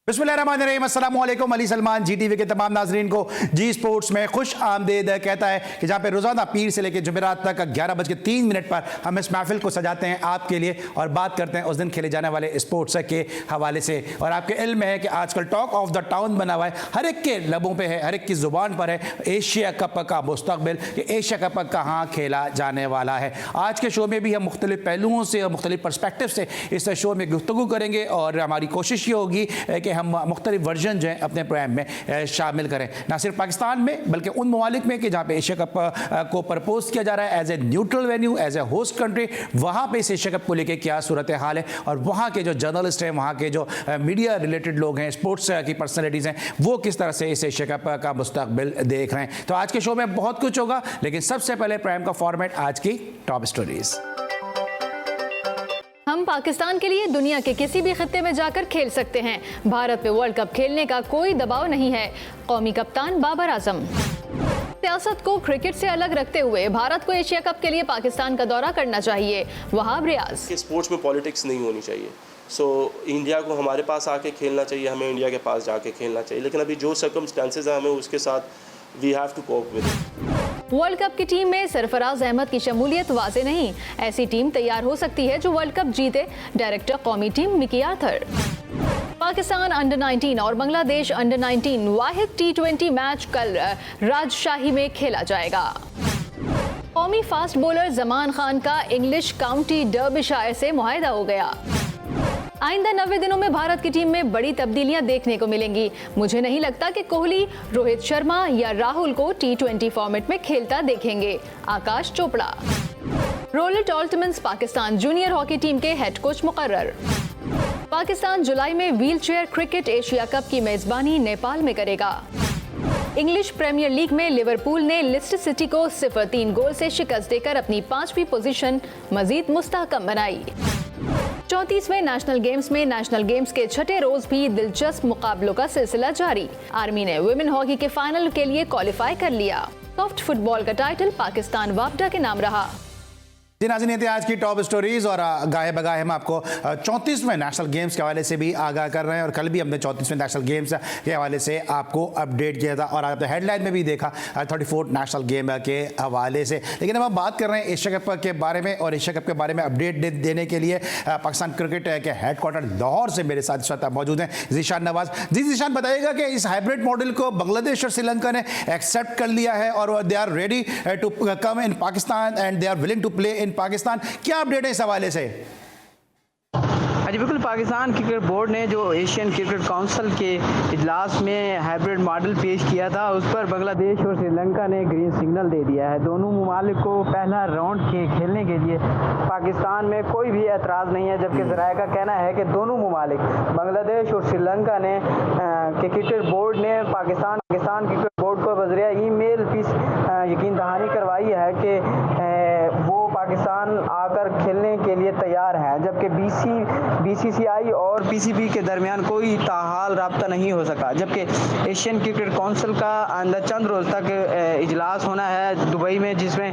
बिस्मिल्लाहिर्रहमानिर्रहीम, अस्सलाम वालेकुम। अली सलमान जी टीवी के तमाम नाजरीन को जी स्पोर्ट्स में खुश आमदेद कहता है कि जहाँ पे रोज़ाना पीर से लेकर जुमेरात तक 11:03 पर हम इस महफिल को सजाते हैं आपके लिए और बात करते हैं उस दिन खेले जाने वाले स्पोर्ट्स के हवाले से। और आपके इल्म है कि आजकल टॉक ऑफ द टाउन बना हुआ है, हर एक के लबों पर है, हर एक की ज़ुबान पर है एशिया कप का मुस्तकबिल, कि एशिया कप कहाँ खेला जाने वाला है। आज के शो में भी हम मुख्तलिफ पहलुओं से और मुख्तलिफ पर्सपेक्टिव से इस शो में गुफ्तगू करेंगे और हमारी कोशिश ये होगी कि हम मुख्तलिफ वर्जन जो है अपने प्रोग्राम में शामिल करें, ना सिर्फ पाकिस्तान में बल्कि उन ममालिक में कि जहाँ पे एशिया कप को प्रपोज किया जा रहा है as a neutral venue, as a host country. वहाँ पे इस एशिया कप को लेकर क्या सूरत हाल है और वहाँ के जो जर्नलिस्ट हैं, वहाँ के जो मीडिया रिलेटेड लोग हैं, स्पोर्ट्स की पर्सनैलिटीज़ हैं, वो किस तरह से इस एशिया कप का मुस्तकबिल देख रहे हैं। तो आज के शो में बहुत कुछ होगा, लेकिन सबसे पहले प्रोग्राम का फॉर्मेट आज की टॉप स्टोरीज। हम पाकिस्तान के लिए दुनिया के किसी भी खित्ते में जाकर खेल सकते हैं। भारत में वर्ल्ड कप खेलने का कोई दबाव नहीं है। कौमी कप्तान बाबर आजम। सियासत को क्रिकेट से अलग रखते हुए भारत को एशिया कप के लिए पाकिस्तान का दौरा करना चाहिए। वहाब रियाज। स्पोर्ट्स में पॉलिटिक्स नहीं होनी चाहिए। इंडिया को हमारे पास आके खेलना चाहिए, हमें इंडिया के पास जाके खेलना चाहिए, लेकिन अभी जो सर्कमस्टेंसेज हैं हमें उसके साथ we have to cope with. World cup की टीम में सरफराज अहमद की शमूलियत वाज़े नहीं। ऐसी टीम तैयार हो सकती है जो वर्ल्ड कप जीते। डायरेक्टर कौमी team Mickey Arthur. Pakistan under 19 और बांग्लादेश अंडर 19 वाहिद T20 मैच कल राजशाही में खेला जाएगा। कौमी फास्ट बॉलर जमान खान का इंग्लिश काउंटी डर्बिशायर से मुआहदा हो गया। आइंदा 90 दिनों में भारत की टीम में बड़ी तब्दीलियां देखने को मिलेंगी। मुझे नहीं लगता कि कोहली, रोहित शर्मा या राहुल को T20 फॉर्मेट में खेलता देखेंगे। Aakash Chopra. Roelant Oltmans Pakistan junior hockey team के हेड कोच मुकर्रर। पाकिस्तान जुलाई में व्हीलचेयर क्रिकेट एशिया कप की मेजबानी नेपाल में करेगा। इंग्लिश प्रीमियर लीग में लिवरपूल ने लिस्टर सिटी को 0-3 गोल से शिकस्त देकर अपनी 5वीं पोजीशन मजीद मुस्तहकम बनाई। 34वें नेशनल गेम्स में नेशनल गेम्स के छठे रोज भी दिलचस्प मुकाबलों का सिलसिला जारी। आर्मी ने वुमेन हॉकी के फाइनल के लिए क्वालिफाई कर लिया। सॉफ्ट फुटबॉल का टाइटल पाकिस्तान वापडा के नाम रहा। जी नाज़रीन, ये थे आज की टॉप स्टोरीज और गाहे बगाहे हम आपको 34वें नेशनल गेम्स के हवाले से भी आगाह कर रहे हैं और कल भी हमने 34वें नेशनल गेम्स के हवाले से आपको अपडेट किया था और आपने हेडलाइन में भी देखा 34th नेशनल गेम के हवाले से। लेकिन अब हम बात कर रहे हैं एशिया कप के बारे में और एशिया कप के बारे में अपडेट देने के लिए पाकिस्तान क्रिकेट के हेडक्वार्टर लाहौर से मेरे साथ इस वक्त मौजूद हैं ज़ीशान नवाज। जी ज़ीशान, बताइएगा कि इस हाइब्रिड मॉडल को बांग्लादेश और श्रीलंका ने एक्सेप्ट कर लिया है और they are ready to come in Pakistan and they are willing to play in Pakistan. क्या अपडेट है इस हवाले से? जी बिल्कुल, पाकिस्तान क्रिकेट बोर्ड ने जो एशियन क्रिकेट काउंसिल के इजलास में हाइब्रिड मॉडल पेश किया था उस पर बांग्लादेश और श्रीलंका ने ग्रीन सिग्नल दे दिया है। दोनों ममालिक को पहला राउंड के खेलने के लिए पाकिस्तान में कोई भी एतराज़ नहीं है, जबकि ज़राए का कहना है कि दोनों ममालिक बांग्लादेश और श्रीलंका ने के क्रिकेट बोर्ड ने पाकिस्तान क्रिकेट बोर्ड को वज़रिया ईमेल यकीन दहानी करवाई है कि वो पाकिस्तान आकर खेलने के लिए तैयार है, जबकि BCCI और PCB के दरमियान कोई ताहाल राब्ता नहीं हो सका। जबकि एशियन क्रिकेट काउंसिल का आइंदा चंद रोज़ तक इजलास होना है दुबई में, जिसमें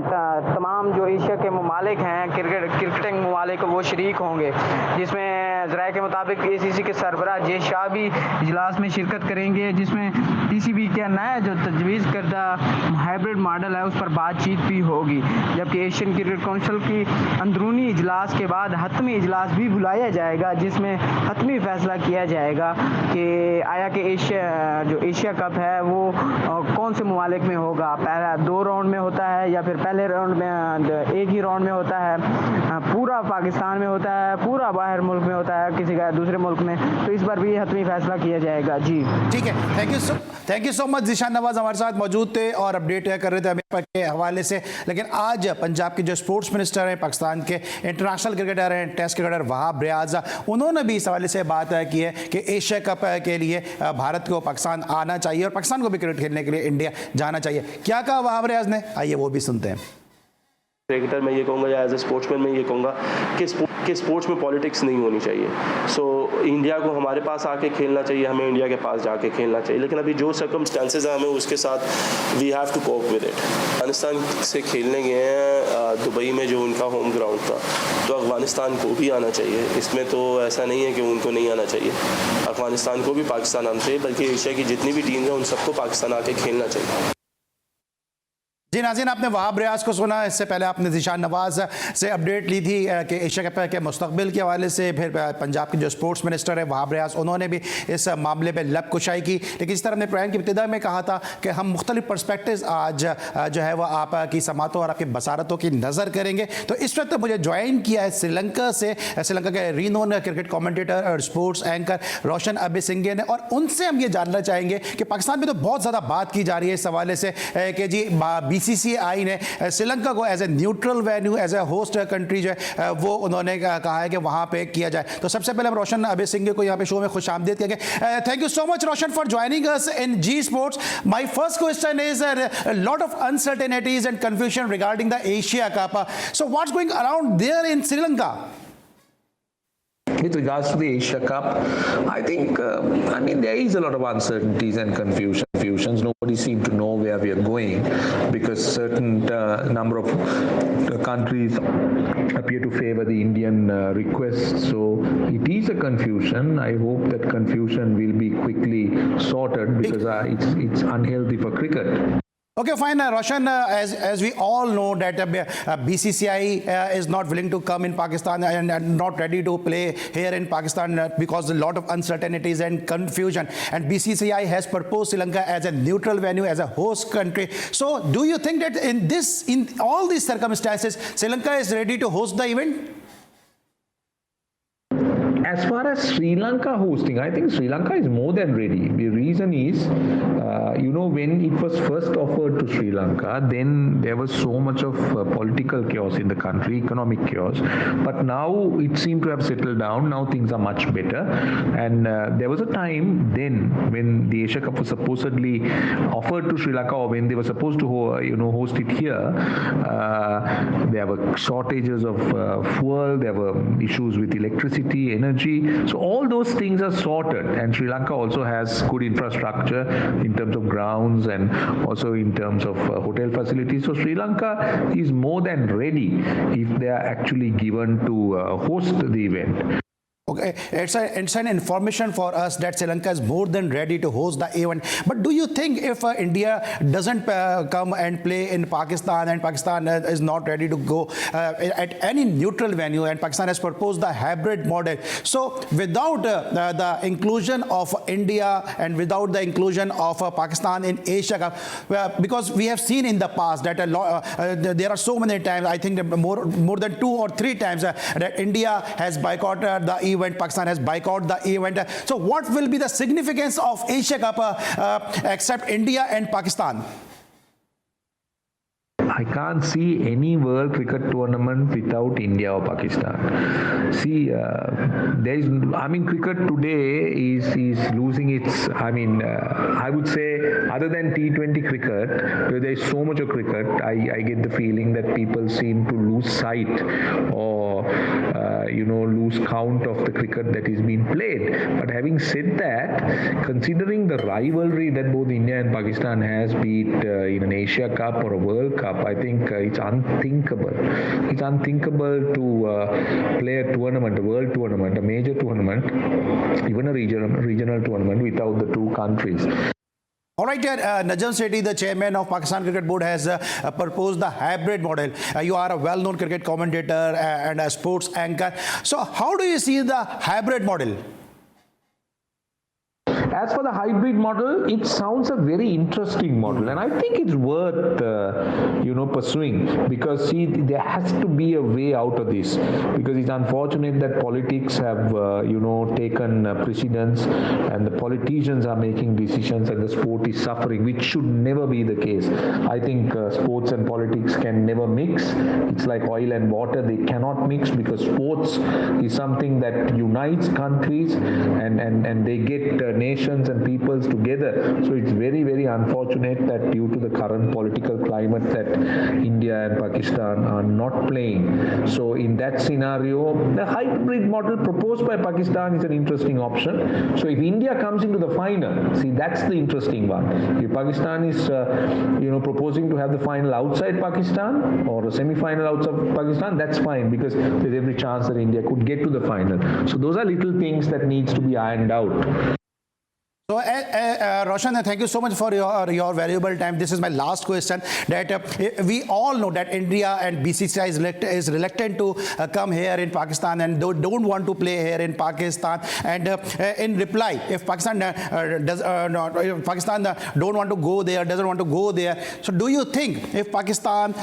तमाम जो एशिया के ममालिक हैं क्रिकेटिंग ममालिक वो शरीक होंगे, जिसमें ज़राए के मुताबिक ACC के सरबराह जे शाह भी इजलास में शिरकत करेंगे, जिसमें PCB का नया जो तजवीज़ करदा हाइब्रिड मॉडल है उस पर बातचीत भी होगी। जबकि एशियन क्रिकेट काउंसिल की अंदरूनी इजलास के बाद हतमी इजलास भी बुलाया जाएगा, जिसमें हतमी फैसला किया जाएगा कि आया कि एशिया कप है वो कौन से ममालिक में होगा। पहला 2 राउंड में होता है या फिर पहले राउंड में एक ही राउंड में होता है, पूरा पाकिस्तान में होता है, पूरा बाहर मुल्क में होता है, किसी का दूसरे मुल्क में। तो इस पर भी हतमी फैसला किया जाएगा। जी ठीक है, thank you so much. Zeeshan Nawaz हमारे साथ मौजूद थे और अपडेट कर रहे थे अमेरिका के हवाले से। लेकिन आज पंजाब के जो स्पोर्ट्स मिनिस्टर हैं, पाकिस्तान के इंटरनेशनल क्रिकेटर हैं, टेस्ट क्रिकेटर वहाब रियाज, उन्होंने भी इस हवाले से बात की है कि एशिया कप के लिए भारत को पाकिस्तान आना चाहिए और पाकिस्तान को भी क्रिकेट खेलने के लिए इंडिया जाना चाहिए। क्या कहा वहाब रियाज ने, आइए वो भी सुनते हैं। क्रिकेटर मैं ये कहूँगा या एज ए स्पोर्ट्समैन मैं ये कहूँगा कि स्पोर्ट्स में पॉलिटिक्स नहीं होनी चाहिए। सो इंडिया को हमारे पास आके खेलना चाहिए, हमें इंडिया के पास जाके खेलना चाहिए, लेकिन अभी जो सर्कमस्टेंसेज हैं हमें उसके साथ we have to cope with it. Afghanistan से खेलने गए हैं दुबई में जो उनका होम ग्राउंड था, तो अफगानिस्तान को भी आना चाहिए। इसमें तो ऐसा नहीं है कि उनको नहीं आना चाहिए, अफगानिस्तान को भी पाकिस्तान आना चाहिए, बल्कि एशिया की जितनी भी टीम हैं उन सबको पाकिस्तान आके खेलना चाहिए। जी नाज़रीन, आपने वहाब रियाज को सुना। इससे पहले आपने ज़ीशान नवाज़ से अपडेट ली थी कि एशिया कप के मुस्तकबिल के हवाले से। फिर पंजाब के जो स्पोर्ट्स मिनिस्टर है वहाब रियाज, उन्होंने भी इस मामले पर लब कुशाई की। लेकिन इस तरह हमने प्रोग्राम की इब्तिदा में कहा था कि हम मुख्तलिफ पर्सपेक्टिव्स आज जो है वह आपकी समातों और आपकी बसारतों की नज़र करेंगे। तो इस वक्त मुझे ज्वाइन किया है श्रीलंका से, श्रीलंका के रीनोन क्रिकेट कॉमेंटेटर और स्पोर्ट्स एंकर रोशन अबेसिंघे ने, और उनसे हम ये जानना चाहेंगे कि पाकिस्तान में तो बहुत ज़्यादा बात की जा रही है इस हवाले से कि जी BCCI ने श्रीलंका को as a neutral venue, as a host country जो है वो उन्होंने कहा है कि वहाँ पे किया जाए। तो सबसे पहले हम रोशन अबेसिंघे को यहाँ पे शो में खुश आमदीद करेंगे। Thank you so much Roshan for joining us in G sports. My first question is lot of uncertainties and confusion regarding the Asia cup, so what's going around there in Sri Lanka? With regards to the Asia Cup, I think, there is a lot of uncertainties and confusions. Nobody seems to know where we are going because certain number of countries appear to favor the Indian request. So it is a confusion. I hope that confusion will be quickly sorted because it's unhealthy for cricket. Okay, fine, Roshan. As we all know that BCCI is not willing to come in Pakistan and not ready to play here in Pakistan because a lot of uncertainties and confusion. And BCCI has proposed Sri Lanka as a neutral venue, as a host country. So, do you think that in all these circumstances, Sri Lanka is ready to host the event? As far as Sri Lanka hosting, I think Sri Lanka is more than ready. The reason is, when it was first offered to Sri Lanka, then there was so much of political chaos in the country, economic chaos. But now it seemed to have settled down. Now things are much better. And there was a time then when the Asia Cup was supposedly offered to Sri Lanka, or when they were supposed to, host it here. There were shortages of fuel. There were issues with electricity, energy. So all those things are sorted, and Sri Lanka also has good infrastructure in terms of grounds and also in terms of hotel facilities. So Sri Lanka is more than ready if they are actually given to host the event. Okay, it's an information for us that Sri Lanka is more than ready to host the event. But do you think if India doesn't come and play in Pakistan, and Pakistan is not ready to go at any neutral venue, and Pakistan has proposed the hybrid model, so without the inclusion of India and without the inclusion of Pakistan in Asia Cup, because we have seen in the past that there are so many times, I think more than 2 or 3 times that India has boycotted the event, Pakistan has boycotted the event. So what will be the significance of Asia Cup except India and Pakistan? I can't see any World Cricket Tournament without India or Pakistan. See, cricket today is losing its, I would say, other than T20 cricket, where there is so much of cricket, I get the feeling that people seem to lose sight or, lose count of the cricket that is being played. But having said that, considering the rivalry that both India and Pakistan has, be it in an Asia Cup or a World Cup, I think it's unthinkable. It's unthinkable to play a tournament, a world tournament, a major tournament, even a regional tournament without the two countries. All right, Najam Sethi, the chairman of Pakistan Cricket Board, has proposed the hybrid model. You are a well-known cricket commentator and a sports anchor. So how do you see the hybrid model? As for the hybrid model, it sounds a very interesting model, and I think it's worth pursuing, because there has to be a way out of this, because it's unfortunate that politics have taken precedence, and the politicians are making decisions and the sport is suffering, which should never be the case. I think sports and politics can never mix. It's like oil and water, they cannot mix, because sports is something that unites countries and they get nations nations and peoples together. So it's very, very unfortunate that due to the current political climate that India and Pakistan are not playing. So in that scenario, the hybrid model proposed by Pakistan is an interesting option. So if India comes into the final, see, that's the interesting one. If Pakistan is proposing to have the final outside Pakistan or a semi-final outside Pakistan, that's fine, because there's every chance that India could get to the final. So those are little things that needs to be ironed out. So, Roshan, thank you so much for your valuable time. This is my last question. That we all know that India and BCCI is reluctant to come here in Pakistan and don't want to play here in Pakistan. And in reply, if Pakistan Pakistan don't want to go there, doesn't want to go there. So, do you think if Pakistan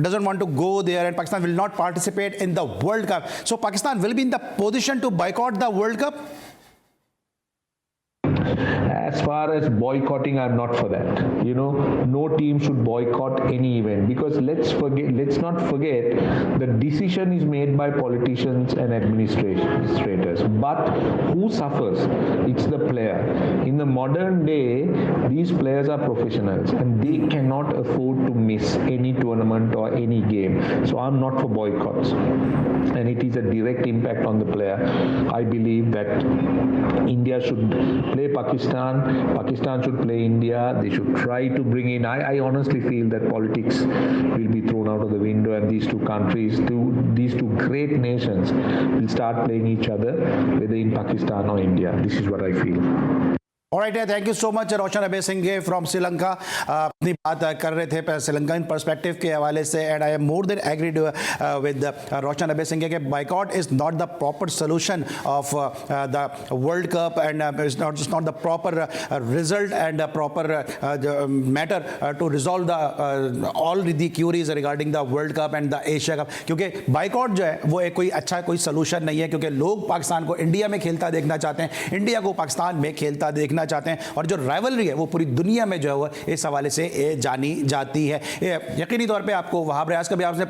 doesn't want to go there and Pakistan will not participate in the World Cup, so Pakistan will be in the position to boycott the World Cup? As far as boycotting, I'm not for that. No team should boycott any event, because let's not forget the decision is made by politicians and administrators. But who suffers? It's the player. In the modern day, these players are professionals and they cannot afford to miss any tournament or any game. So I'm not for boycotts. And it is a direct impact on the player. I believe that India should play Pakistan. Pakistan should play India. They should try to bring in. I honestly feel that politics will be thrown out of the window, and these two countries, these two great nations, will start playing each other, whether in Pakistan or India. This is what I feel. Alright, thank you so much, Roshan Abesinghe from Sri Lanka. अपनी बात कर रहे थे Sri Lankan perspective के हवाले से, and I am more than agreed with Roshan Abeysinghe के boycott is not the proper solution of the world cup, and it's not the proper result and proper matter to resolve the all the queries regarding the world cup and the Asia cup. क्योंकि boycott जो है वो एक कोई अच्छा कोई solution नहीं है, क्योंकि लोग पाकिस्तान को इंडिया में खेलता देखना चाहते हैं, इंडिया को पाकिस्तान में खेलता देखना चाहते हैं, और जो राइवलरी है वो पूरी दुनिया में जो है वो इस हवाले से जानी जाती है. यकीनी तौर पे आपको वहाब रियाज का भी आपने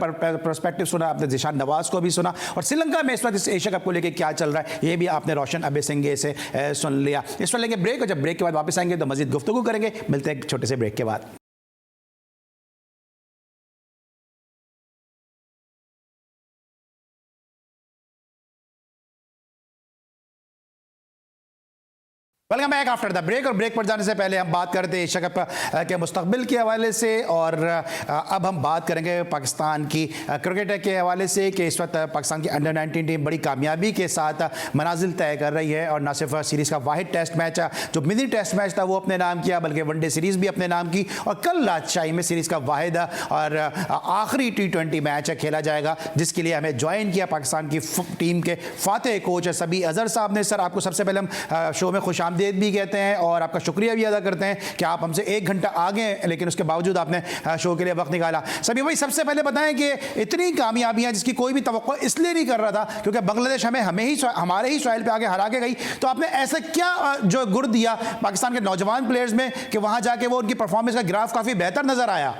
पर्सपेक्टिव सुना, आपने जिशान नवाज को भी सुना, और श्रीलंका में इस वक्त इस एशिया कप को लेकर क्या चल रहा है ये भी आपने रोशन अबेसिंघे से सुन लिया. इस पर लेंगे ब्रेक, और जब ब्रेक के बाद वापस आएंगे तो मजीद गुफ्तगू करेंगे. मिलते हैं एक छोटे से ब्रेक के बाद. Welcome back after the break. और ब्रेक पर जाने से पहले हम बात करते हैं एशिया कप के मुस्तकबिल के हवाले से, और अब हम बात करेंगे पाकिस्तान की क्रिकेट के हवाले से कि इस वक्त पाकिस्तान की अंडर 19 टीम बड़ी कामयाबी के साथ मनाजिल तय कर रही है, और न सिर्फ सीरीज़ का वाहिद टेस्ट मैच जो मिनी टेस्ट मैच था वो अपने नाम किया, बल्कि वनडे सीरीज़ भी अपने नाम की, और कल राजशाही में सीरीज़ का वाहिद और आखिरी T20 मैच खेला जाएगा, जिसके लिए हमें ज्वाइन किया पाकिस्तान की टीम के फातेह कोच सबी अजहर साहब ने. सर, आपको सबसे पहले हम शो में खुश आमदीद भी कहते हैं और आपका शुक्रिया भी अदा करते हैं कि आप हमसे 1 घंटा आगे हैं, लेकिन उसके बावजूद आपने शो के लिए वक्त निकाला. सभी भाई, सबसे पहले बताएं कि इतनी कामयाबियां जिसकी कोई भी तवक्को इसलिए नहीं कर रहा था क्योंकि बांग्लादेश हमारे ही सॉइल पे आगे हरा के गई, तो आपने ऐसा क्या जो गुर दिया पाकिस्तान के नौजवान प्लेयर्स में कि वहां जाके वो उनकी परफॉर्मेंस का ग्राफ काफी बेहतर नजर आया?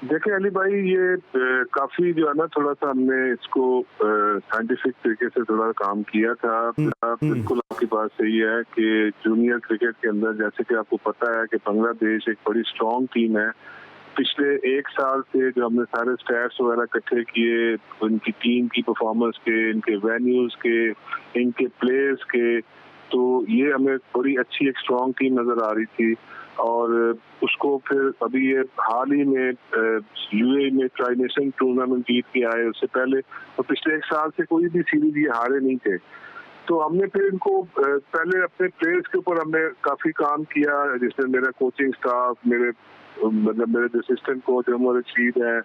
देखिए अली भाई, ये काफी जो है ना, थोड़ा सा हमने इसको साइंटिफिक तरीके से थोड़ा काम किया था. बिल्कुल आपकी बात सही है कि जूनियर क्रिकेट के अंदर, जैसे कि आपको पता है कि बांग्लादेश एक बड़ी स्ट्रॉन्ग टीम है. पिछले 1 साल से जो हमने सारे स्टैट्स वगैरह इकट्ठे किए, उनकी टीम की परफॉर्मेंस के, इनके वेन्यूज के, इनके प्लेयर्स के, तो ये हमें बड़ी अच्छी एक स्ट्रॉन्ग टीम नजर आ रही थी. और उसको फिर अभी ये हाल ही में यूएई में ट्राई नेशन टूर्नामेंट जीत के आए. उससे पहले तो पिछले 1 साल से कोई भी सीरीज ये हारे नहीं थे. तो हमने फिर इनको पहले अपने प्लेयर्स के ऊपर हमने काफी काम किया, जिसमें मेरा कोचिंग स्टाफ, मेरे जो असिस्टेंट कोच उमर रशीद है,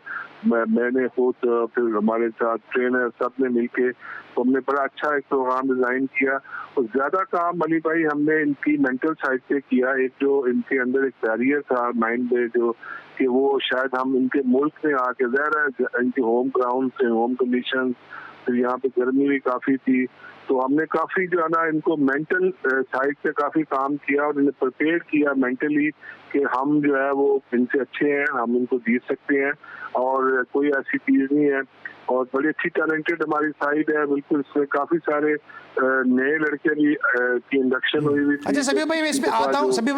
मैंने खुद, फिर हमारे साथ ट्रेनर, सब ने मिलके तो हमने बड़ा अच्छा एक प्रोग्राम डिजाइन किया. और ज्यादा काम अली भाई हमने इनकी मेंटल साइड पे किया. एक जो इनके अंदर एक बैरियर था माइंड में, जो कि वो शायद हम इनके मुल्क में आके, ज़ाहिर है इनके होम ग्राउंड से, होम कंडीशन, फिर यहाँ पे गर्मी भी काफी थी, तो हमने काफी जो है ना इनको मेंटल साइड पे काफी काम किया और इन्हें प्रिपेयर किया मेंटली कि हम जो है वो इनसे अच्छे हैं, हम इनको जीत सकते हैं. और कोई ऐसी चीज नहीं है और बड़ी अच्छी टैलेंटेड हमारी साइड है, बिल्कुल इसमें काफी सारे नए लड़के भी की इंडक्शन हुई हुई थी। अच्छा सभी भाई मैं इसमें आता हूँ, सभी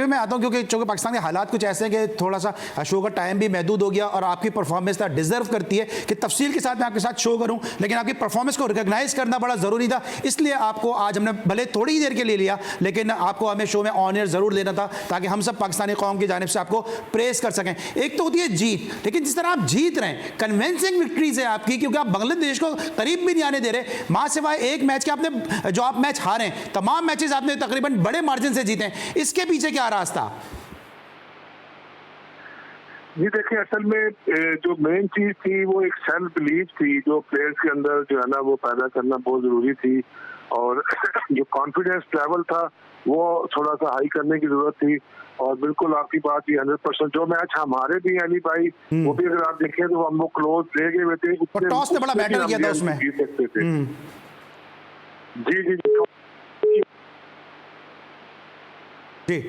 मैं आता हूँ क्योंकि चूंकि पाकिस्तान के हालात कुछ ऐसे हैं कि थोड़ा सा शो का टाइम भी महदूद हो गया और आपकी परफॉर्मेंस डिजर्व करती है कि तफसील के साथ मैं आपके साथ शो करूँ, लेकिन आपकी परफॉर्मेंस को रिकॉग्नाइज करना बड़ा जरूरी था, इसलिए आपको आज हमने भले थोड़ी देर के लिए लिया लेकिन आपको हमें शो में ऑनर जरूर लेना था ताकि हम सब पाकिस्तानी कौम की जानिब से आपको प्रेस कर सकें। एक तो होती है जीत, लेकिन जिस तरह आप जीत रहे हैं कन्विंसिंग विक्ट्रीज है आपकी, क्योंकि आप बांग्लादेश को करीब भी नहीं आने दे रहे, मां सिवाय एक मैच के आपने जो आप मैच हारे हैं तमाम मैचेस आपने तकरीबन बड़े मार्जिन से जीते हैं, इसके पीछे क्या रास्ता? जी देखिए, असल में जो मेन चीज थी वो एक सेल्फ बिलीफ थी जो प्लेयर्स के अंदर जो है ना वो पैदा करना बहुत जरूरी थी, और जो कॉन्फिडेंस लेवल था वो थोड़ा सा हाई करने की जरूरत थी। और बिल्कुल आपकी बात ही 100%, जो मैच हमारे भी अली भाई वो भी अगर आप देखें तो हम वो क्लोज ले गए हुए थे, टॉस ने बड़ा मैटर किया था उसमें, जीत सकते थे। जी जी जी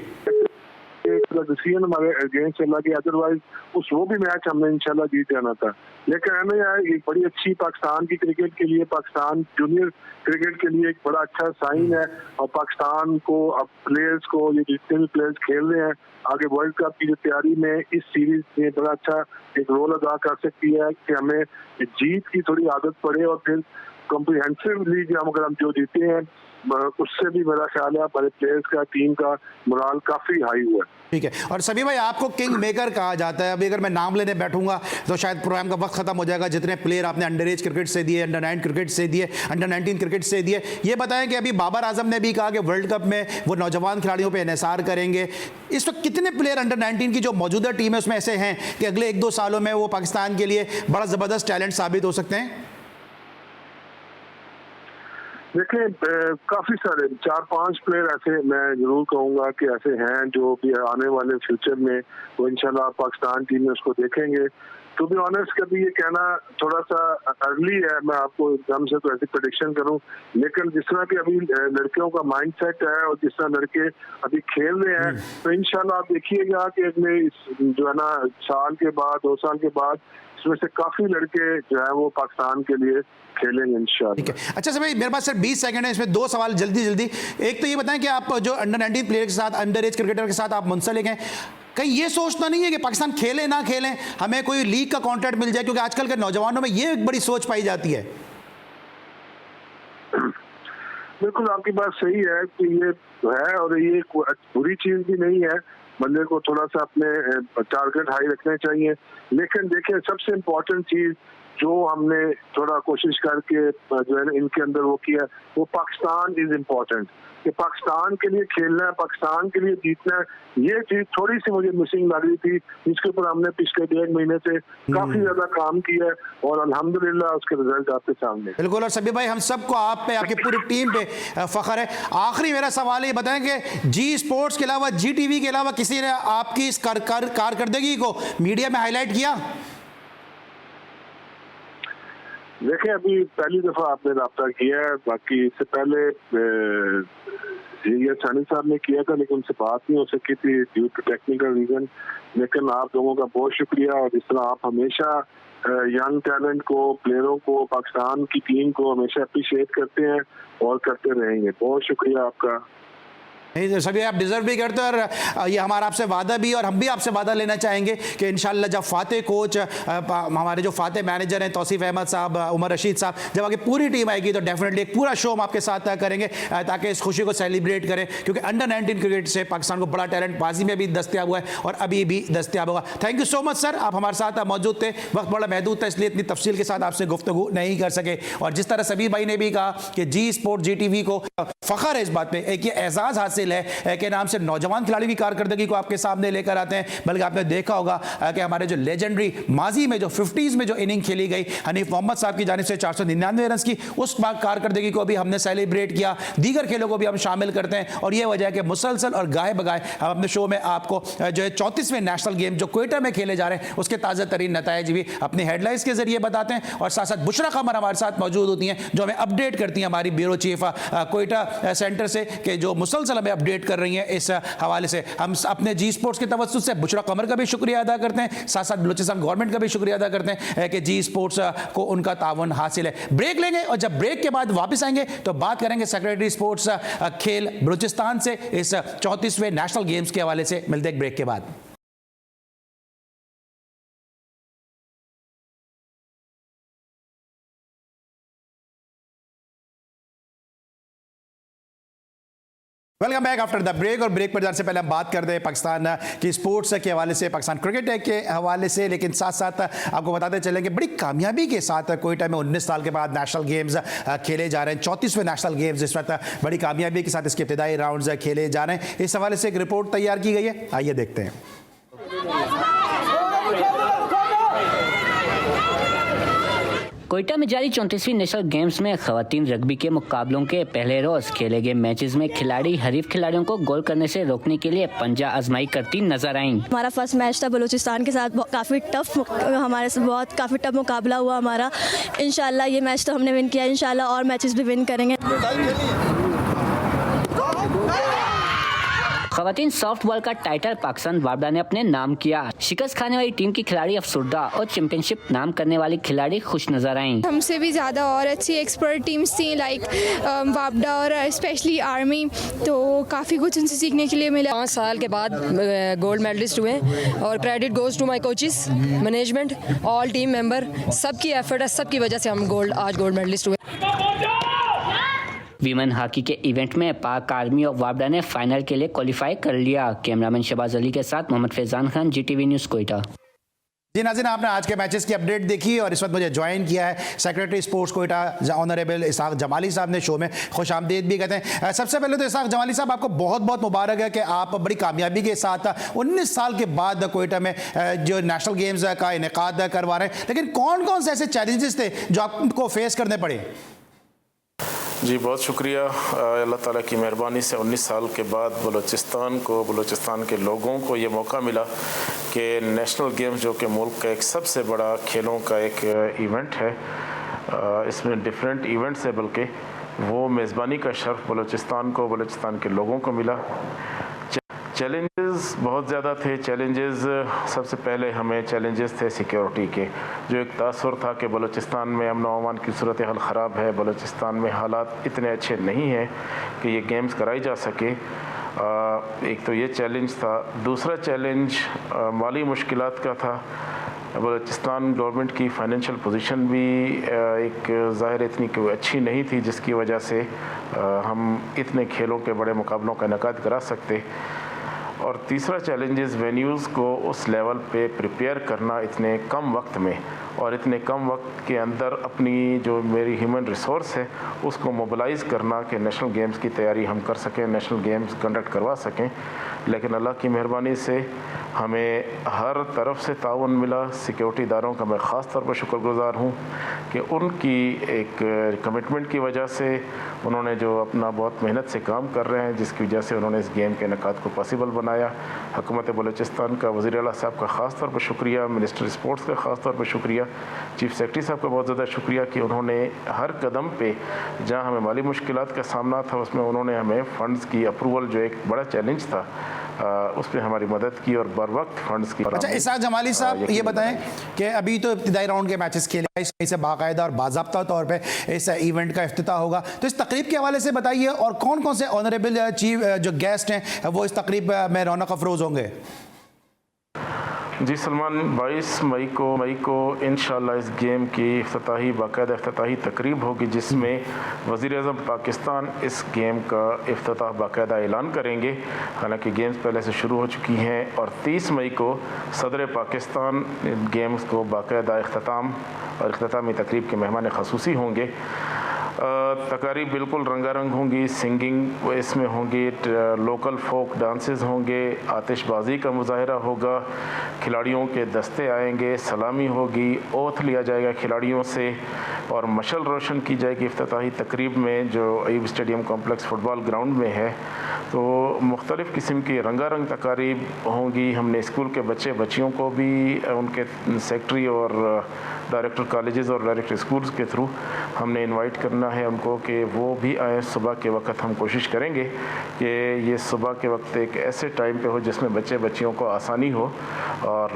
डिसीजन हमारे अगेंस्ट चला गया, अदरवाइज वो भी मैच हमने इंशाल्लाह जीत जाना था। लेकिन हमें एक बड़ी अच्छी पाकिस्तान की क्रिकेट के लिए, पाकिस्तान जूनियर क्रिकेट के लिए एक बड़ा अच्छा साइन है, और पाकिस्तान को अब प्लेयर्स को ये जितने भी प्लेयर्स खेल रहे हैं आगे वर्ल्ड कप की जो तैयारी में इस सीरीज में बड़ा अच्छा एक रोल अदा कर सकती है कि हमें जीत की थोड़ी आदत पड़े, और फिर कॉम्प्रिहेंसिव लीग अगर हम जो जीते हैं उससे भी मेरा ख्याल है हमारे प्लेयर्स का, टीम का मोराल काफी हाई हुआ है। ठीक है, और सभी भाई आपको किंग मेकर कहा जाता है, अभी अगर मैं नाम लेने बैठूंगा तो शायद प्रोग्राम का वक्त खत्म हो जाएगा, जितने प्लेयर आपने अंडर एज क्रिकेट से दिए, अंडर 9 क्रिकेट से दिए, अंडर 19 क्रिकेट से दिए, ये बताएं कि अभी बाबर आजम ने भी कहा कि वर्ल्ड कप में वो नौजवान खिलाड़ियों पर इन्हिसार करेंगे, इस वक्त कितने प्लेयर अंडर 19 की जो मौजूदा टीम है उसमें ऐसे हैं कि अगले 1-2 सालों में वो पाकिस्तान के लिए बड़ा ज़बरदस्त टैलेंट साबित हो सकते हैं? देखिए काफी सारे 4-5 प्लेयर ऐसे मैं जरूर कहूंगा कि ऐसे हैं जो भी आने वाले फ्यूचर में वो इंशाल्लाह पाकिस्तान टीम में उसको देखेंगे। टू बी ऑनेस्ट कभी ये कहना थोड़ा सा अर्ली है, मैं आपको एकदम से तो ऐसी प्रेडिक्शन करूं, लेकिन जिस तरह की अभी लड़कियों का माइंडसेट है और जिस तरह लड़के अभी खेल रहे हैं तो इंशाल्लाह आप देखिएगा कि अगले जो है ना साल के बाद 2 साल के बाद इसमें से काफी लड़के जो है वो पाकिस्तान के लिए खेलेंगे इंशाल्लाह। ठीक है, अच्छा सर भाई मेरे पास सिर्फ 20 सेकंड है, इसमें 2 सवाल जल्दी। एक तो ये बताएं कि आप जो अंडर 19 प्लेयर के साथ, अंडर एज क्रिकेटर के साथ आप मुंसलिक हैं, कहीं ये सोचना नहीं है कि पाकिस्तान खेले ना खेलें हमें कोई लीग का कॉन्ट्रैक्ट मिल जाए, क्योंकि आजकल के नौजवानों में ये एक बड़ी सोच पाई जाती है? बिल्कुल आपकी बात सही है कि ये है, और ये बुरी चीज भी नहीं है, बंदे को थोड़ा सा अपने टारगेट हाई रखने चाहिए। लेकिन देखिए सबसे इम्पोर्टेंट चीज जो हमने थोड़ा कोशिश करके जो है इनके अंदर वो किया, वो पाकिस्तान इज इम्पोर्टेंट, कि पाकिस्तान के लिए खेलना है, पाकिस्तान के लिए जीतना है, ये चीज थोड़ी सी मुझे मिसिंग लग रही थी, जिसके ऊपर हमने पिछले 1.5 महीने से काफी ज्यादा काम किया है, और अल्हम्दुलिल्लाह उसके रिजल्ट आपके सामने। बिल्कुल, और सभी भाई हम सबको आप पे, आपकी पूरी टीम पे फख्र है। आखिरी मेरा सवाल ये बताएं कि जी स्पोर्ट्स के अलावा, जी टीवी के अलावा किसी ने आपकी इस कारकर्दगी को मीडिया में हाईलाइट किया? देखिए अभी पहली दफा आपने रब्ता किया है, बाकी इससे पहले ये सानी साहब ने किया था लेकिन उनसे बात नहीं हो सकी थी ड्यू टू टेक्निकल रीजन। लेकिन आप लोगों का बहुत शुक्रिया, और जिस तरह आप हमेशा यंग टैलेंट को, प्लेयरों को, पाकिस्तान की टीम को हमेशा अप्रिशिएट करते हैं और करते रहेंगे, बहुत शुक्रिया आपका। नहीं सभी आप डिजर्व भी करते हैं, और ये हमारा आपसे वादा भी, और हम भी आपसे वादा लेना चाहेंगे कि इंशाल्लाह जब फाते कोच, हमारे जो फाते मैनेजर हैं तौसीफ अहमद साहब, उमर रशीद साहब, जब आगे पूरी टीम आएगी तो डेफिनेटली एक पूरा शो हम आपके साथ करेंगे ताकि इस खुशी को सेलिब्रेट करें, क्योंकि अंडर 19 क्रिकेट से पाकिस्तान को बड़ा टैलेंट बाजी में भी दस्तियाब हुआ है और अभी भी दस्तियाब होगा। Thank you so much sir, आप हमारे साथ मौजूद थे, वक्त बड़ा महदूद था इसलिए इतनी तफसील के साथ आपसे गुफ्तगू नहीं कर सके। और जिस तरह सभी भाई ने भी कहा कि जी स्पोर्ट, जी टीवी को फख्र है इस बात पे, एक ये एजाज़ हासिल है कि नाम से नौजवान खिलाड़ी की कारकर्दगी को आपके सामने लेकर आते हैं। बल्कि आपने देखा होगा कि हमारे जो लेजेंडरी माजी में जो 50s में जो इनिंग खेली गई हनीफ मोहम्मद साहब की जानिब से 499 रन की, उस कारकर्दगी को भी हमने सेलिब्रेट किया, दीगर खेलों को भी हम शामिल करते हैं। और यह वजह है कि मुसलसल और गाए बगाए हम अपने शो में आपको जो है 34वें नेशनल गेम जो क्वेटा में खेले जा रहे हैं उसके ताज़ा तरीन नताइज भी अपनी हेडलाइंस के जरिए बताते हैं, और साथ साथ बुशरा खबर हमारे साथ मौजूद होती हैं जो हमें अपडेट करती हैं हमारी ब्यूरो चीफ क्वेटा सेंटर से, कि जो मुसलसल हमें अपडेट कर रही हैं इस हवाले से। हम अपने जी स्पोर्ट्स के तवज्जुह से बुशरा कमर का भी शुक्रिया अदा करते हैं, साथ साथ बलूचिस्तान गवर्नमेंट का भी शुक्रिया अदा करते हैं कि जी स्पोर्ट्स को उनका तावन हासिल है। ब्रेक लेंगे और जब ब्रेक के बाद वापस आएंगे तो बात करेंगे सेक्रेटरी स्पोर्ट्स खेल बलूचिस्तान से इस 34वें नेशनल गेम्स के हवाले से। मिलते हैं ब्रेक के बाद। Welcome back after the break. और ब्रेक पर जाने से पहले हम बात करते हैं पाकिस्तान की स्पोर्ट्स के हवाले से, पाकिस्तान क्रिकेट के हवाले से, लेकिन साथ साथ आपको बताते चलेंगे बड़ी कामयाबी के साथ कोयटा में 19 साल के बाद नेशनल गेम्स खेले जा रहे हैं। 34वें नेशनल गेम्स इस वक्त बड़ी कामयाबी के साथ इसके इब्तिदाई राउंड्स खेले जा रहे हैं। इस हवाले से एक रिपोर्ट तैयार की गई है, आइए देखते हैं। कोयटा में जारी 34वीं नेशनल गेम्स में खवातीन रग्बी के मुकाबलों के पहले रोज खेले गए मैचेस में खिलाड़ी हरीफ खिलाड़ियों को गोल करने से रोकने के लिए पंजा आजमाई करती नजर आईं। हमारा फर्स्ट मैच था बलूचिस्तान के साथ, काफ़ी टफ मुकाबला हुआ हमारा। इंशाल्लाह ये मैच तो हमने विन किया, इंशाल्लाह और मैचेस भी विन करेंगे। खवातीन सॉफ्ट बॉल का टाइटल पाकिस्तान वापडा ने अपने नाम किया। शिकस्त खाने वाली टीम की खिलाड़ी अफसुर्दा और चैंपियनशिप नाम करने वाली खिलाड़ी खुश नजर आईं। हमसे भी ज़्यादा और अच्छी एक्सपर्ट टीम्स थी लाइक वापडा और स्पेशली आर्मी, तो काफ़ी कुछ उनसे सीखने के लिए मिला। 5 साल के बाद गोल्ड मेडलिस्ट हुए और credit goes to my coaches, management, all team member, सबकी एफर्ट है, सबकी वजह से हम आज गोल्ड मेडलिस्ट हुए। वीमेन हॉकी के इवेंट में पाक आर्मी और वापडा ने फाइनल के लिए क्वालिफाई कर लिया। कैमरामैन शहबाज अली के साथ मोहम्मद फैजान खान, GTV न्यूज़ कोयटा। जी नाज़रीन, आपने आज के मैचेस की अपडेट देखी और इस वक्त मुझे ज्वाइन किया है secretary sports Quetta honourable Ishaq Jamali sahab ने। शो में खुश आमदीद भी कहते हैं। सबसे पहले तो इसाक जमाली साहब, आपको बहुत बहुत मुबारक है कि आप बड़ी कामयाबी के साथ 19 साल के बाद कोयटा में जो नेशनल गेम्स का इनेकाद करवा रहे हैं, लेकिन कौन कौन से ऐसे चैलेंजेस थे जो आपको फेस करने पड़े? जी बहुत शुक्रिया, अल्लाह ताला की मेहरबानी से 19 साल के बाद बलूचिस्तान के लोगों को ये मौका मिला कि नेशनल गेम्स जो कि मुल्क का एक सबसे बड़ा खेलों का एक इवेंट है, इसमें डिफरेंट इवेंट्स है, बल्कि वो मेज़बानी का शर्फ बलूचिस्तान के लोगों को मिला। चैलेंजेस बहुत ज़्यादा थे। सबसे पहले हमें चैलेंजेस थे सिक्योरिटी के। जो एक तासुर था कि बलूचिस्तान में अमन व अमान की सूरत हाल ख़राब है, बलूचिस्तान में हालात इतने अच्छे नहीं हैं कि ये गेम्स कराई जा सके। एक तो ये चैलेंज था। दूसरा चैलेंज माली मुश्किलात का था। बलूचिस्तान गवर्नमेंट की फ़ाइनेंशियल पोजीशन भी एक ज़ाहिर इतनी अच्छी नहीं थी, जिसकी वजह से हम इतने खेलों के बड़े मुकाबलों का इनेकाद करा सकते। और तीसरा चैलेंजेस वेन्यूज़ को उस लेवल पे प्रिपेयर करना इतने कम वक्त में, और इतने कम वक्त के अंदर अपनी जो मेरी ह्यूमन रिसोर्स है उसको मोबिलाइज़ करना कि नेशनल गेम्स की तैयारी हम कर सकें, नेशनल गेम्स कंडक्ट करवा सकें। लेकिन अल्लाह की मेहरबानी से हमें हर तरफ से ताउन मिला। सिक्योरिटी इदारों का मैं ख़ास तौर पर शुक्रगुज़ार हूँ कि उनकी एक कमिटमेंट की वजह से उन्होंने जो अपना बहुत मेहनत से काम कर रहे हैं, जिसकी वजह से उन्होंने इस गेम के इनेकाद को पॉसिबल बनाया। हुकूमत बलूचिस्तान का, वज़ीर आला साहब का ख़ास तौर पर शुक्रिया, मिनिस्टर स्पोर्ट्स का ख़ास तौर पर शुक्रिया, चीफ सेक्रेटरी साहब का बहुत ज़्यादा शुक्रिया कि उन्होंने हर कदम पे जहाँ हमें माली मुश्किलात का सामना था उसमें उन्होंने हमें फ़ंड्स की अप्रूवल, जो एक बड़ा चैलेंज था, उस पर हमारी मदद की और बर वक्त फंड्स की। अच्छा इसाक जमाली साहब, ये बताएं कि अभी तो इब्तिदाई राउंड के मैचेस खेले, इससे बाकायदा और बाज़ाब्ता तौर पे इस इवेंट का इफ्तिताह होगा, तो इस तकरीब के हवाले से बताइए और कौन कौन से ऑनरेबल चीफ जो गेस्ट हैं वो इस तकरीब में रौनक अफरोज़ होंगे? जी सलमान, 22 मई को इंशाअल्लाह इस गेम की बाकायदा इफ्तिताही तकरीब होगी, जिसमें वज़ीर-ए-आज़म पाकिस्तान इस गेम का इफ्तिताह बाकायदा ऐलान करेंगे। हालांकि गेम्स पहले से शुरू हो चुकी हैं और 30 मई को सदर पाकिस्तान गेम्स को बाकायदा इख्तिताम और इख्तितामी तकरीब के मेहमान ख़ुसूसी होंगे। तकारीब बिल्कुल रंगारंग होंगी, सिंगिंग इसमें होंगी, लोकल फोक डांसेस होंगे, आतिशबाजी का मुजाहरा होगा, खिलाड़ियों के दस्ते आएंगे, सलामी होगी, ओथ लिया जाएगा खिलाड़ियों से और मशल रोशन की जाएगी इफ्तिताही तकरीब में, जो Ayub stadium complex football ground में है। तो मुख्तलिफ़ किस्म की रंगारंग तकारीब होंगी। हमने स्कूल के बच्चियों को भी उनके सेक्रेटरी और डायरेक्टर कॉलेजेस और डायरेक्टर स्कूल्स के थ्रू हमने इनवाइट करना है उनको कि वो भी आए सुबह के वक्त। हम कोशिश करेंगे कि ये सुबह के वक्त एक ऐसे टाइम पे हो जिसमें बच्चियों को आसानी हो और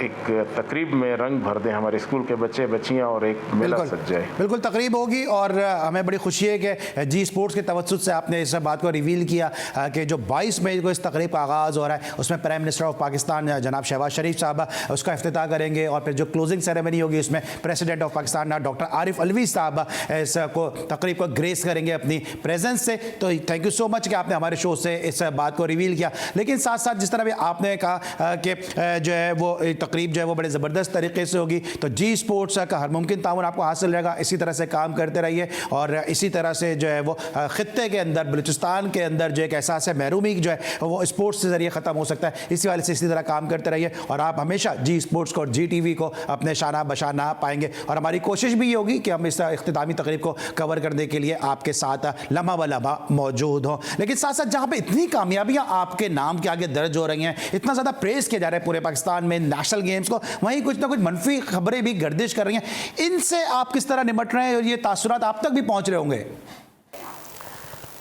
एक तकरीब में रंग भर दें हमारे स्कूल के बच्चियाँ और एक मेला सज जाए। बिल्कुल तकरीब होगी और हमें बड़ी खुशी है कि जी स्पोर्ट्स के तवज्जुद से आपने इस बात को रिवील किया कि जो 22 मई को इस तकरीब का आगाज़ हो रहा है उसमें प्राइम मिनिस्टर ऑफ पाकिस्तान जनाब शहबाज शरीफ साहब उसका इफ्तिताह करेंगे और फिर जो क्लोजिंग सेरेमनी होगी उसमें president of Pakistan doctor Arif Alvi साहब इसको तकरीब को ग्रेस करेंगे अपनी प्रेजेंस से। तो थैंक यू सो मच कि आपने हमारे शो से इस बात को रिवील किया। लेकिन साथ साथ जिस तरह भी आपने कहा कि जो है वो तकरीब जो है वो बड़े ज़बरदस्त तरीके से होगी, तो जी स्पोर्ट्स का हर मुमकिन ताउन आपको हासिल रहेगा। इसी तरह से काम करते रहिए और इसी तरह से जो है वो खित्ते के अंदर बलूचिस्तान के अंदर जो एक एहसास है महरूमी जो है वो स्पोर्ट्स के ज़रिए ख़त्म हो सकता है। इसी वाले से इसी तरह काम करते रहिए और आप हमेशा जी स्पोर्ट्स को और जी टीवी को अपने शाना बशाना पाएंगे। और हमारी कोशिश भी ये होगी कि हम इस इख्तितामी तकरीब को कवर करने के लिए आपके साथ लम्हा व लम्हा मौजूद हों। लेकिन साथ साथ जहाँ पे इतनी कामयाबियाँ आपके नाम के आगे दर्ज हो रही हैं, इतना ज़्यादा प्रेज़ किया जा रहा है पूरे पाकिस्तान में नेशनल गेम्स को, वहीं कुछ ना कुछ मनफी खबरें भी गर्दिश कर रही हैं। इनसे आप किस तरह निपट रहे हैं और ये तासुरात आप तक भी पहुँच रहे होंगे?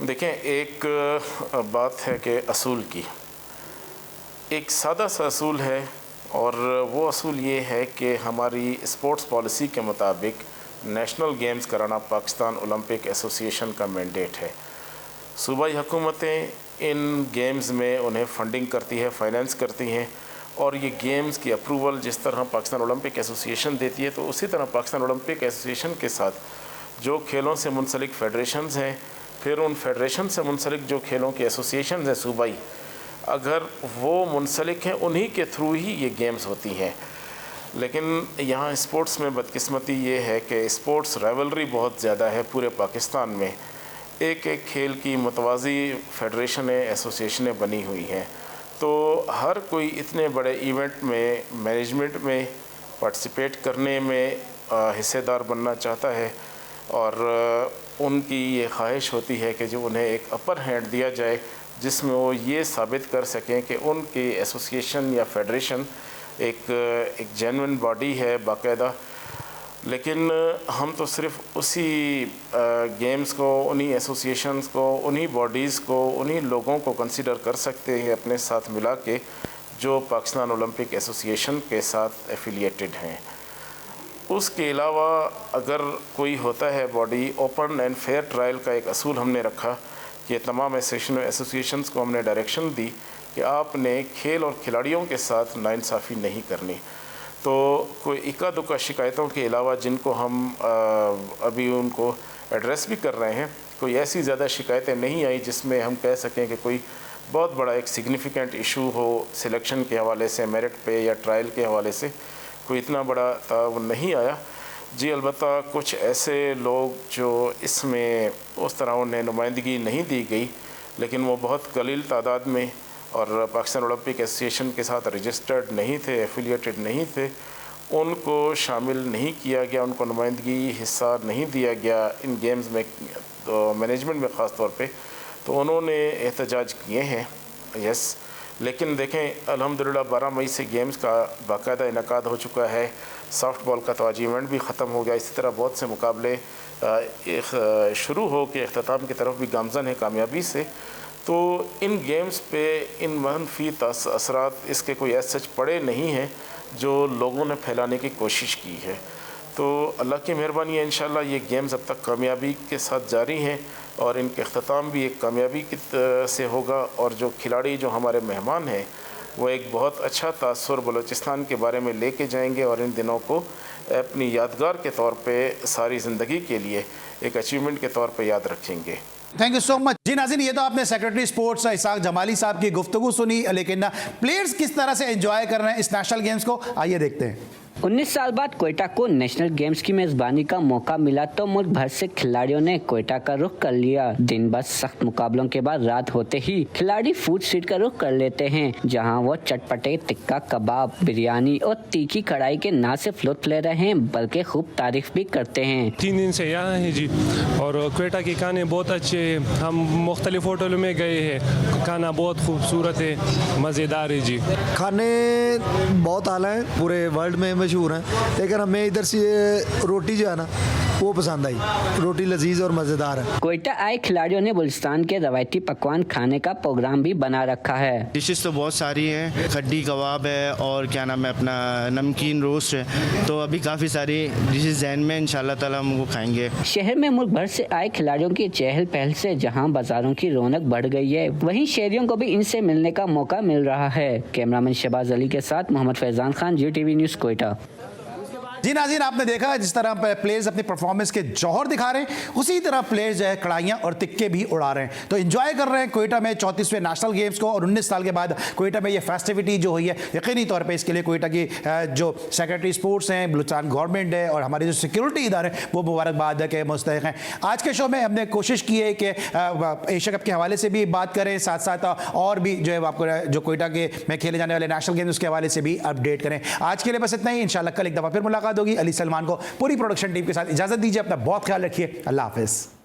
देखें, एक बात है कि असूल की एक सादा सा असूल है और वो असूल ये है कि हमारी स्पोर्ट्स पॉलिसी के मुताबिक नेशनल गेम्स कराना पाकिस्तान ओलंपिक एसोसिएशन का मैंडेट है। सूबाई हुकूमतें इन गेम्स में उन्हें फंडिंग करती है, फाइनेंस करती हैं और ये गेम्स की अप्रूवल जिस तरह पाकिस्तान ओलंपिक एसोसिएशन देती है तो उसी तरह पाकिस्तान ओलंपिक एसोसिएशन के साथ जो खेलों से मुंसलिक फेडरेशंस हैं, फिर उन फेडरेशन से मुंसलिक जो खेलों की एसोसिएशन हैं सूबाई, अगर वो मुंसलिक हैं उन्हीं के थ्रू ही ये गेम्स होती हैं। लेकिन यहाँ स्पोर्ट्स में बदकिस्मती ये है कि स्पोर्ट्स राइवलरी बहुत ज़्यादा है पूरे पाकिस्तान में। एक एक खेल की मुतवाज़ी फेडरेशनें एसोसिएशनें बनी हुई हैं, तो हर कोई इतने बड़े इवेंट में मैनेजमेंट में पार्टिसिपेट करने में हिस्सेदार बनना चाहता है और उनकी ये ख्वाहिश होती है कि जो उन्हें एक अपर हैंड दिया जाए जिसमें वो ये साबित कर सकें कि उनकी एसोसिएशन या फेडरेशन एक जेन्युइन बॉडी है बाकायदा। लेकिन हम तो सिर्फ उसी गेम्स को, उन्हीं एसोसिएशंस को, उन्हीं बॉडीज़ को, उन्हीं लोगों को कंसीडर कर सकते हैं अपने साथ मिला के जो पाकिस्तान ओलंपिक एसोसिएशन के साथ एफिलिएटेड हैं। उसके अलावा अगर कोई होता है body, open and fair trial का एक असूल हमने रखा कि तमाम एसोसिएशंस को हमने डायरेक्शन दी कि आपने खेल और खिलाड़ियों के साथ नाइंसाफ़ी नहीं करनी। तो कोई इक्का दुक्का शिकायतों के अलावा जिनको हम अभी उनको एड्रेस भी कर रहे हैं, कोई ऐसी ज़्यादा शिकायतें नहीं आई जिसमें हम कह सकें कि कोई बहुत बड़ा एक सिग्निफिकेंट इशू हो सिलेक्शन के हवाले से, मेरिट पे या ट्रायल के हवाले से कोई इतना बड़ा ताउन नहीं आया। जी अलबत्ता कुछ ऐसे लोग जो इसमें उस तरह उन्हें नुमाइंदगी नहीं दी गई, लेकिन वो बहुत कलील तादाद में और पाकिस्तान ओलंपिक एसोसिएशन के साथ रजिस्टर्ड नहीं थे, एफिलिएटेड नहीं थे, उनको शामिल नहीं किया गया, उनको नुमाइंदगी हिस्सा नहीं दिया गया इन गेम्स में, तो मैनेजमेंट में ख़ास तौर पे तो उन्होंने एहतजाज किए हैं। यस, लेकिन देखें अल्हम्दुलिल्लाह 12 मई से गेम्स का बाकायदा इनकाद हो चुका है। सॉफ्ट बॉल का तो आज इवेंट भी ख़त्म हो गया। इसी तरह बहुत से मुकाबले शुरू हो के अख्ताम की तरफ भी गामज़न है कामयाबी से। तो इन गेम्स पे इन मनफी असरात इसके कोई ऐसे सच पड़े नहीं हैं जो लोगों ने फैलाने की कोशिश की है। तो अल्लाह की मेहरबानी है, इंशाल्लाह ये गेम्स अब तक कामयाबी के साथ जारी हैं और इनके अख्ताम भी एक कामयाबी से होगा और जो खिलाड़ी जो हमारे मेहमान हैं वो एक बहुत अच्छा तासुर बलूचिस्तान के बारे में लेके जाएंगे और इन दिनों को अपनी यादगार के तौर पे सारी ज़िंदगी के लिए एक अचीवमेंट के तौर पे याद रखेंगे। Thank you so much. जी नाज़रीन, ये तो आपने सेक्रेटरी स्पोर्ट्स इसाक जमाली साहब की गुफ्तगू सुनी, लेकिन प्लेयर्स किस तरह से एंजॉय कर रहे हैं इस नेशनल गेम्स को, आइए देखते हैं। 19 साल बाद कोयटा को नेशनल गेम्स की मेजबानी का मौका मिला तो मुल्क भर से खिलाड़ियों ने कोयटा का रुख कर लिया। दिन भर सख्त मुकाबलों के बाद रात होते ही खिलाड़ी फूड स्ट्रीट का रुख कर लेते हैं, जहां वो चटपटे, टिक्का कबाब, बिरयानी और तीखी कढ़ाई के ना सिर्फ लुत्फ ले रहे हैं बल्कि खूब तारीफ भी करते हैं। 3 दिन से यहाँ है जी, और कोयटा के खाने बहुत अच्छे हैं। हम मुख्तलिफ होटलों में गए हैं, खाना बहुत खूबसूरत है, मज़ेदार है जी। खाने बहुत आला है, पूरे वर्ल्ड में मशहूर हैं, लेकिन हमें इधर से रोटी जो है ना वो पसंद आई। रोटी लजीज और मज़ेदार है। कोयटा आए खिलाड़ियों ने बलूचिस्तान के रवायती पकवान खाने का प्रोग्राम भी बना रखा है। डिशेस तो बहुत सारी हैं, खड्डी कबाब है और क्या नाम है अपना नमकीन रोस्ट है, तो अभी काफ़ी सारी डिशेस जहन में, इंशाल्लाह ताला हम वो खाएंगे। शहर में मुल्क भर से आए खिलाड़ियों की चहल पहल से जहां बाजारों की रौनक बढ़ गई है, वहीं शहरियों को भी इनसे मिलने का मौका मिल रहा है। कैमरामैन शहबाज अली के साथ मोहम्मद फैजान खान, GTV न्यूज़ कोयटा। जी नाज़रीन, आपने देखा जिस तरह प्लेयर्स अपनी परफॉर्मेंस के जौहर दिखा रहे हैं, उसी तरह प्लेयर्स जो है कड़ाइयाँ और तिक्के भी उड़ा रहे हैं। तो एंजॉय कर रहे हैं कोयटा में 34वें नेशनल गेम्स को, और 19 साल के बाद कोयटा में ये फेस्टिविटी जो हुई है, यकीनी तौर पे इसके लिए कोयटा की जो सेक्रेटरी स्पोर्ट्स हैं, बलूचिस्तान गवर्नमेंट है और हमारे जो सिक्योरिटी इदारे हैं वो मुबारकबाद के मुस्तहिक हैं। आज के शो में हमने कोशिश की है कि एशिया कप के हवाले से भी बात करें, साथ साथ और भी जो है आपको जो कोयटा के में खेले जाने वाले नेशनल गेम्स उसके हवाले से भी अपडेट करें। आज के लिए बस इतना ही, इंशाल्लाह कल एक दफ़ा फिर मुलाकात होगी। अली सलमान को पूरी प्रोडक्शन टीम के साथ इजाज़त दीजिए। अपना बहुत ख्याल रखिए। अल्लाह हाफिज़।